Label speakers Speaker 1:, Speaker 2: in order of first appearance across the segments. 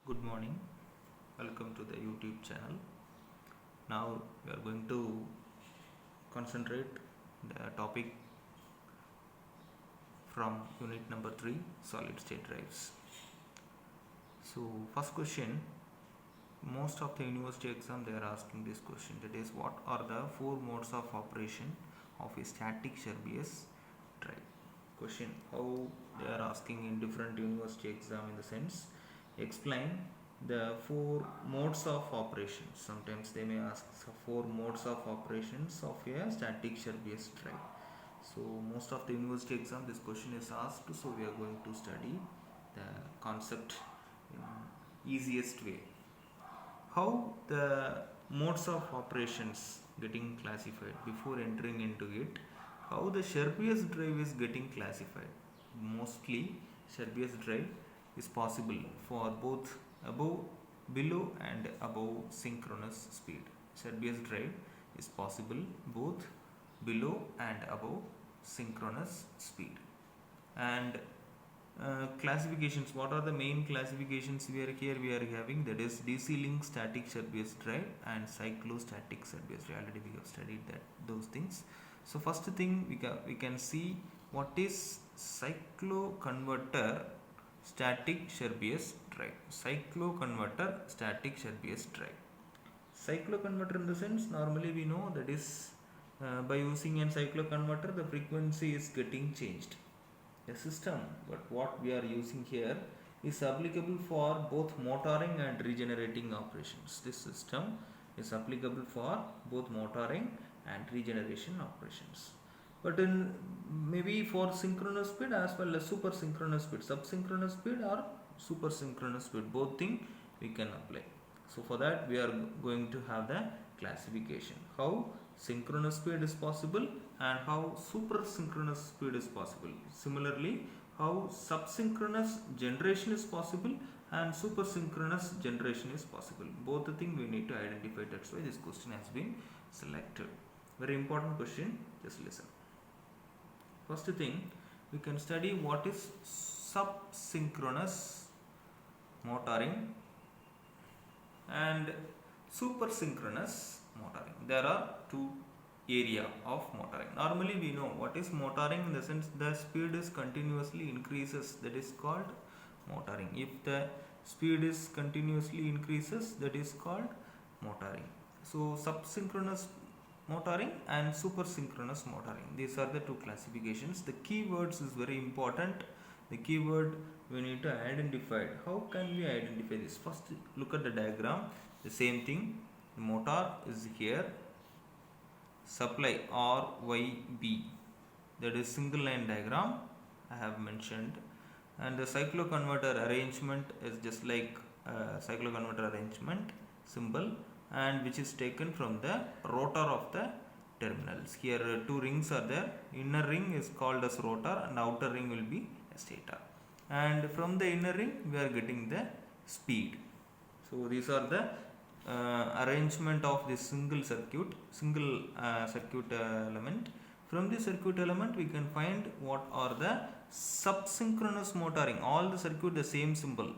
Speaker 1: Good morning, welcome to the YouTube channel. Now we are going to concentrate the topic from unit number 3, solid state drives. So first question, most of the university exam they are asking this question, that is, what are the four modes of operation of a static Sherbius drive? Question, how they are asking in different university exam, in the sense, explain the four modes of operations. Sometimes they may ask four modes of operations of a static Sherbius drive. So most of the university exam this question is asked, so we are going to study the concept in easiest way. How the modes of operations getting classified before entering into it, how the Sherbius drive is getting classified. Mostly Sherbius drive is possible for both above, below and above synchronous speed. Sherbius drive is possible both below and above synchronous speed. And classifications, what are the main classifications we are having, that is DC link static Sherbius drive and cyclostatic Sherbius drive. Already we have studied those things. So first thing we can see what is cycloconverter static Sherbius drive. Cycloconverter static Sherbius drive. Cycloconverter, in the sense, normally we know that is by using a cycloconverter the frequency is getting changed. A system, but what we are using here is applicable for both motoring and regenerating operations. This system is applicable for both motoring and regeneration operations. But in maybe for synchronous speed as well as super synchronous speed, subsynchronous speed or super synchronous speed, both thing we can apply. So for that we are going to have the classification, how synchronous speed is possible and how super synchronous speed is possible. Similarly, how subsynchronous generation is possible and super synchronous generation is possible. Both the thing we need to identify. That's why this question has been selected. Very important question. Just listen. First thing, we can study what is subsynchronous motoring and super synchronous motoring. There are two area of motoring. Normally we know what is motoring, in the sense the speed is continuously increases, that is called motoring. If the speed is continuously increases, that is called motoring. So subsynchronous motoring and super synchronous motoring, these are the two classifications. The keywords is very important. The keyword we need to identify. How can we identify this? First look at the diagram. The same thing, the motor is here, supply RYB, that is single line diagram I have mentioned, and the cycloconverter arrangement is just like cycloconverter arrangement symbol, and which is taken from the rotor of the terminals. Here two rings are there. Inner ring is called as rotor and outer ring will be stator, and from the inner ring we are getting the speed. So these are the arrangement of this single circuit element. From this circuit element we can find what are the subsynchronous motoring. All the circuit the same symbol,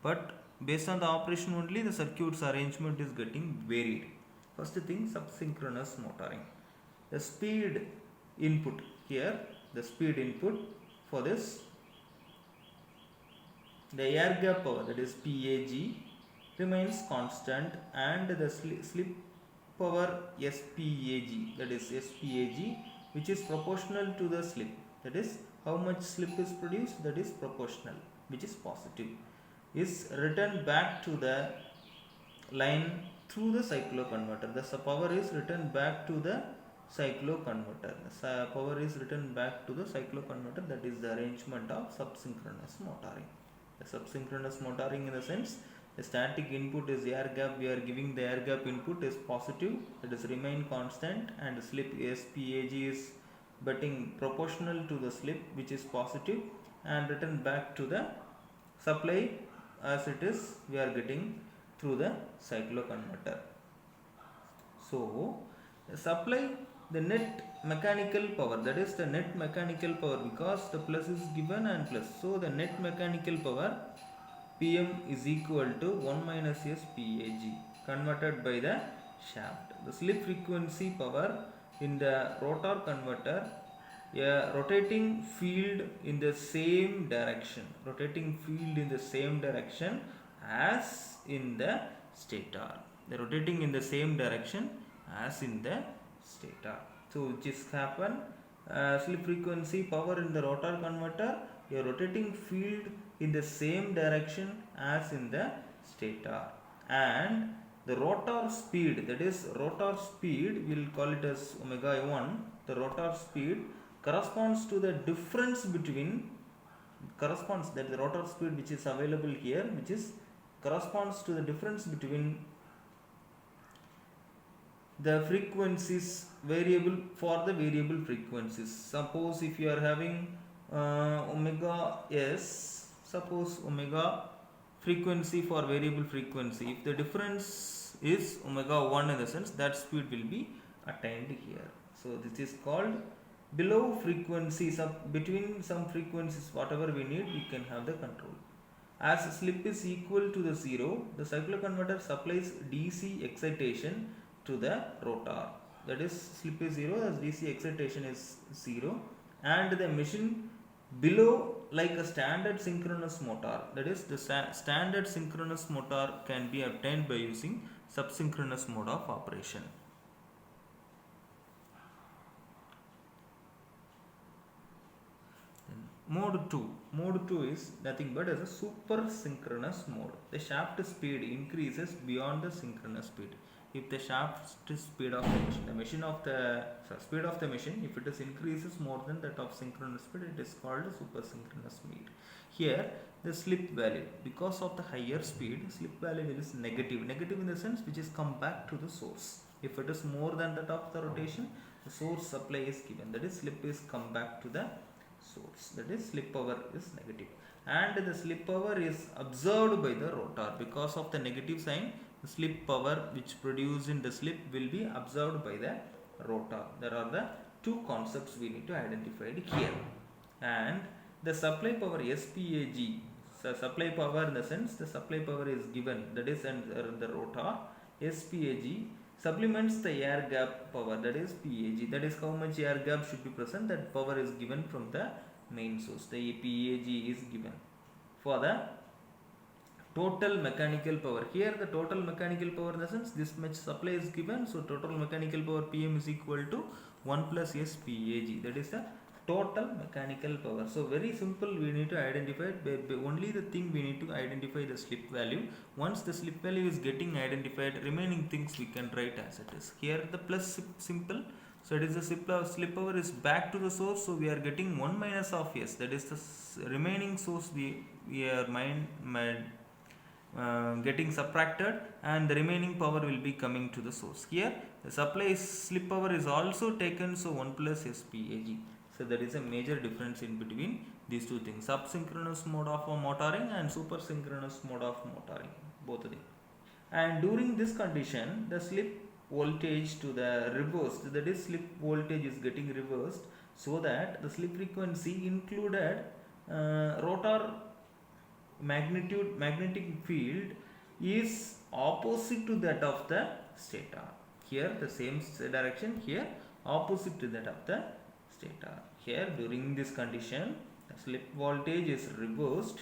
Speaker 1: but based on the operation only the circuit's arrangement is getting varied. First thing, subsynchronous motoring. The speed input, here the speed input for this, the air gap power, that is PAG, remains constant, and the slip power SPAG, that is SPAG, which is proportional to the slip, that is how much slip is produced, that is proportional, which is positive, is returned back to the line through the cycloconverter. The power is returned back to the cycloconverter. The power is returned back to the cycloconverter. That is the arrangement of subsynchronous motoring. The subsynchronous motoring, in the sense, the static input is air gap. We are giving the air gap input is positive, that is remain constant, and the slip SPAG is betting proportional to the slip, which is positive, and return back to the supply as it is we are getting through the cycloconverter. So supply the net mechanical power, that is the net mechanical power, because the plus is given and plus, so the net mechanical power Pm is equal to 1 minus S PAG converted by the shaft. The slip frequency power in the rotor converter, a rotating field in the same direction, as in the stator. The rotating in the same direction as in the stator. So which is happen, slip frequency power in the rotor converter, a rotating field in the same direction as in the stator, and the rotor speed, that is rotor speed, we will call it as omega 1. The rotor speed corresponds to the difference between, that the rotor speed which is available here, which is corresponds to the difference between the frequencies variable for the variable frequencies. Suppose if you are having omega s, suppose omega frequency for variable frequency, if the difference is omega 1, in the sense that speed will be attained here. So this is called below frequency, between some frequencies whatever we need, we can have the control. As slip is equal to the 0, the cycloconverter supplies DC excitation to the rotor. That is, slip is 0 as DC excitation is 0, and the machine below, like a standard synchronous motor, that is the standard synchronous motor can be obtained by using subsynchronous mode of operation. Mode 2 is nothing but as a super synchronous mode. The shaft speed increases beyond the synchronous speed. If the shaft speed of the machine, speed of the machine, if it is increases more than that of synchronous speed, it is called super synchronous speed. Here the slip value, because of the higher speed, slip value is negative in the sense which is come back to the source. If it is more than that of the rotation, the source supply is given, that is slip is come back to the source, that is slip power is negative, and the slip power is observed by the rotor. Because of the negative sign, the slip power which produced in the slip will be observed by the rotor. There are the two concepts we need to identify here. And the supply power SPAG, so supply power in the sense the supply power is given, that is under the rotor. SPAG supplements the air gap power, that is PAG, that is how much air gap should be present, that power is given from the main source. The PAG is given for the total mechanical power. Here the total mechanical power, in the sense this much supply is given, so total mechanical power PM is equal to 1 plus S PAG, that is the total mechanical power. So very simple, we need to identify it. Only the thing we need to identify the slip value. Once the slip value is getting identified, remaining things we can write as it is. Here the plus simple, so it is the slip power is back to the source, so we are getting 1 minus of S, that is the remaining source we are getting subtracted, and the remaining power will be coming to the source. Here the supply slip power is also taken, so 1 plus SPAG. So there is a major difference in between these two things, subsynchronous mode of motoring and super synchronous mode of motoring, both of them. And during this condition, the slip voltage to the reversed, that is slip voltage is getting reversed, so that the slip frequency included rotor magnetic field is opposite to that of the stator. Here the same direction, here opposite to that of the stator. Here during this condition, the slip voltage is reversed,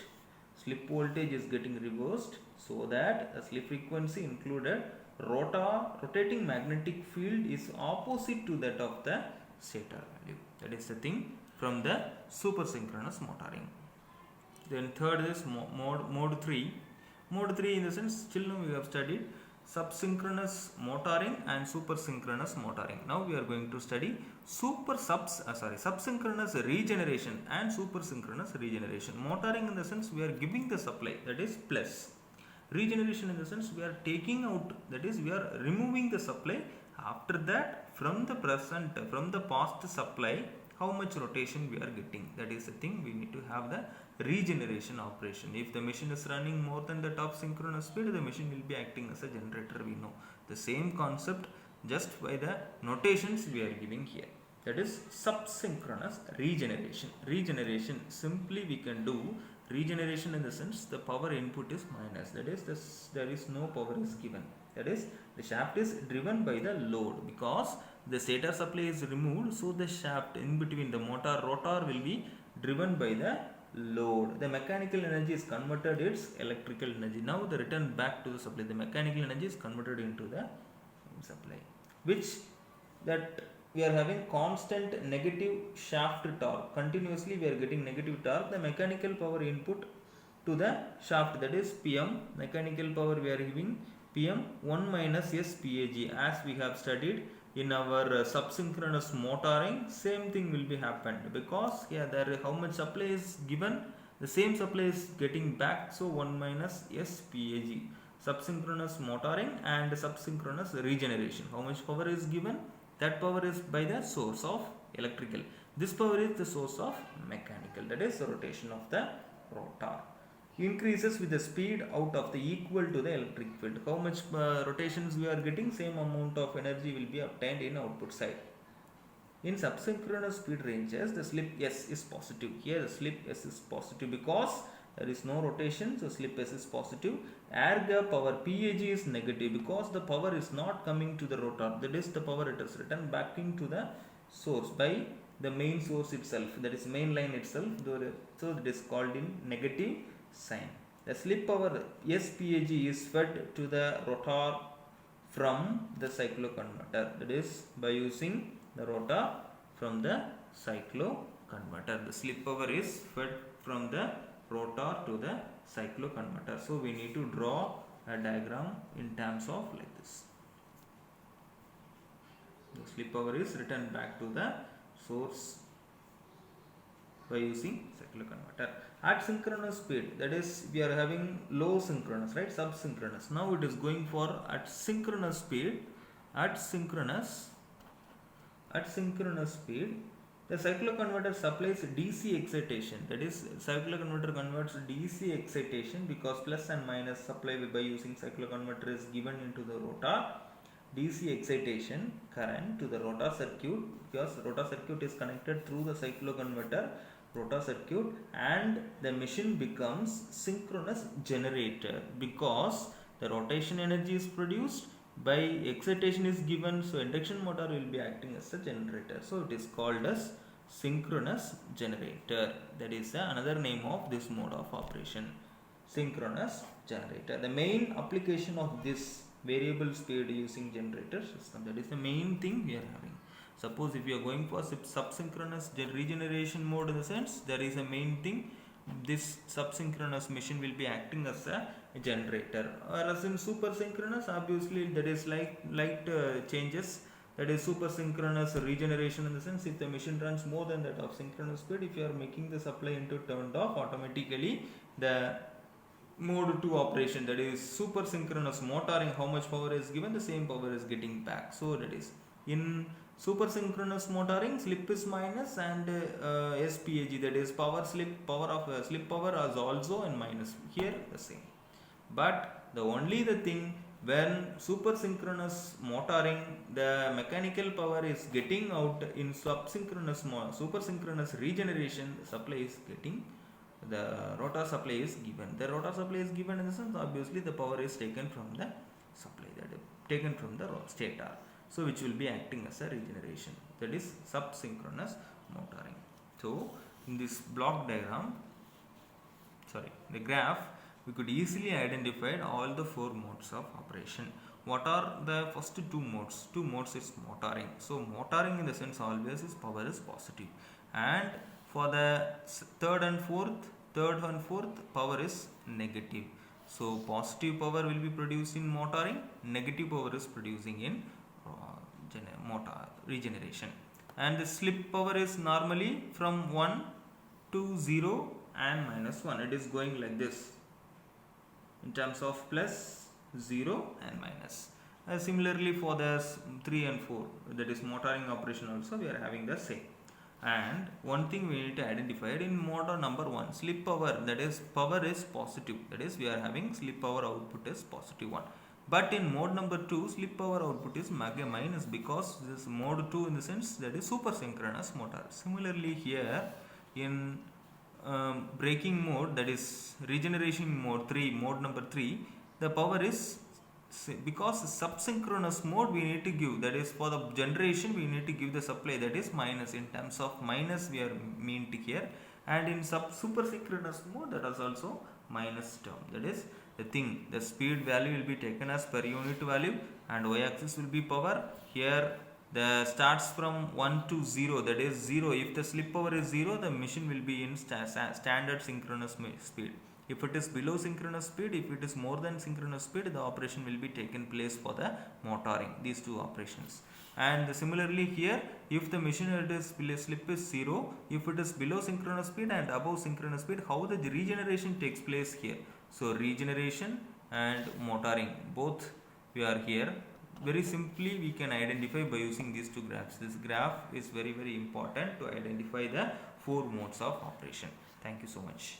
Speaker 1: slip voltage is getting reversed, so that the slip frequency included rotating magnetic field is opposite to that of the stator value. That is the thing from the super synchronous motoring. Then third is mode 3. Mode 3, in the sense, till now we have studied subsynchronous motoring and super synchronous motoring. Now we are going to study subsynchronous regeneration and super synchronous regeneration. Motoring, in the sense we are giving the supply, that is plus. Regeneration, in the sense we are taking out, that is we are removing the supply. After that, from the past supply, how much rotation we are getting, that is the thing we need to have the regeneration operation. If the machine is running more than the top synchronous speed, the machine will be acting as a generator, we know. The same concept, just by the notations we are giving here. That is subsynchronous regeneration. Regeneration, simply we can do regeneration in the sense the power input is minus, that is there is no power is given, that is the shaft is driven by the load because the stator supply is removed, so the shaft in between the motor rotor will be driven by the load. The mechanical energy is converted its electrical energy. Now the return back to the supply, the mechanical energy is converted into the supply, which that we are having constant negative shaft torque, continuously we are getting negative torque. The mechanical power input to the shaft, that is Pm, mechanical power we are giving Pm 1 minus S PAG, as we have studied in our subsynchronous motoring. Same thing will be happened because here there how much supply is given, the same supply is getting back, so 1 minus S PAG. Subsynchronous motoring and subsynchronous regeneration, how much power is given, that power is by the source of electrical, this power is the source of mechanical, that is the rotation of the rotor increases with the speed out of the equal to the electric field. How much rotations we are getting, same amount of energy will be obtained in output side. In subsynchronous speed ranges, the slip S is positive. Here the slip S is positive because there is no rotation, so slip S is positive. Air gap power PAG is negative because the power is not coming to the rotor, that is the power it is returned back into the source by the main source itself, that is main line itself, so it is called in negative sign. The slip power SPAG is fed to the rotor from the cycloconverter, that is by using the rotor from the cycloconverter. The slip power is fed from the rotor to the cycloconverter. So we need to draw a diagram in terms of like this. The slip power is returned back to the source by using cycloconverter. At synchronous speed, that is we are having low synchronous, right, subsynchronous. Now it is going for at synchronous speed. At synchronous speed, the cycloconverter supplies DC excitation, that is cycloconverter converts DC excitation because plus and minus supply by using cycloconverter is given into the rotor. DC excitation current to the rotor circuit because rotor circuit is connected through the cycloconverter rotor circuit, and the machine becomes synchronous generator because the rotation energy is produced by excitation is given, so induction motor will be acting as a generator, so it is called as synchronous generator. That is another name of this mode of operation, synchronous generator. The main application of this variable speed using generator system, that is the main thing we are having. Suppose if you are going for subsynchronous regeneration mode, in the sense there is a main thing, this subsynchronous machine will be acting as a generator. Whereas in super synchronous, obviously that is light changes, that is super synchronous regeneration, in the sense if the machine runs more than that of synchronous speed, if you are making the supply into turned off, automatically the mode 2 operation, that is super synchronous motoring, how much power is given, the same power is getting back. So that is in super synchronous motoring, slip is minus and SPAG, that is power of slip power is also in minus, here the same. But the only the thing, when super synchronous motoring, the mechanical power is getting out, in super synchronous regeneration, the supply is getting, the rotor supply is given. The rotor supply is given in the sense, obviously the power is taken from the supply, that is taken from the stator, so which will be acting as a regeneration, that is subsynchronous motoring. So in this block diagram, the graph, we could easily identify all the 4 modes of operation. What are the first 2 modes? 2 modes is motoring. So motoring in the sense always is power is positive, and for the third and fourth power is negative. So positive power will be produced in motoring, negative power is producing in motor regeneration, and the slip power is normally from 1 to 0 and minus 1. It is going like this in terms of plus, 0 and minus. Similarly for the 3 and 4, that is motoring operation, also we are having the same. And one thing we need to identify in motor number 1, slip power, that is power is positive, that is we are having slip power output is positive 1. But in mode number 2, slip power output is minus, because this mode 2 in the sense that is super synchronous motor. Similarly here in braking mode, that is regeneration mode 3, mode number 3, the power is, because subsynchronous mode we need to give, that is for the generation we need to give the supply, that is minus, in terms of minus we are meant here, and in super synchronous mode that is also minus term, that is the thing, the speed value will be taken as per unit value and y axis will be power. Here the starts from 1 to 0, that is 0. If the slip power is 0, the machine will be in standard synchronous speed. If it is below synchronous speed, if it is more than synchronous speed, the operation will be taken place for the motoring, these two operations. And similarly here, if the machine slip is 0, if it is below synchronous speed and above synchronous speed, how the regeneration takes place here. So regeneration and motoring, both we are here. Very simply we can identify by using these two graphs. This graph is very important to identify the 4 modes of operation. Thank you so much.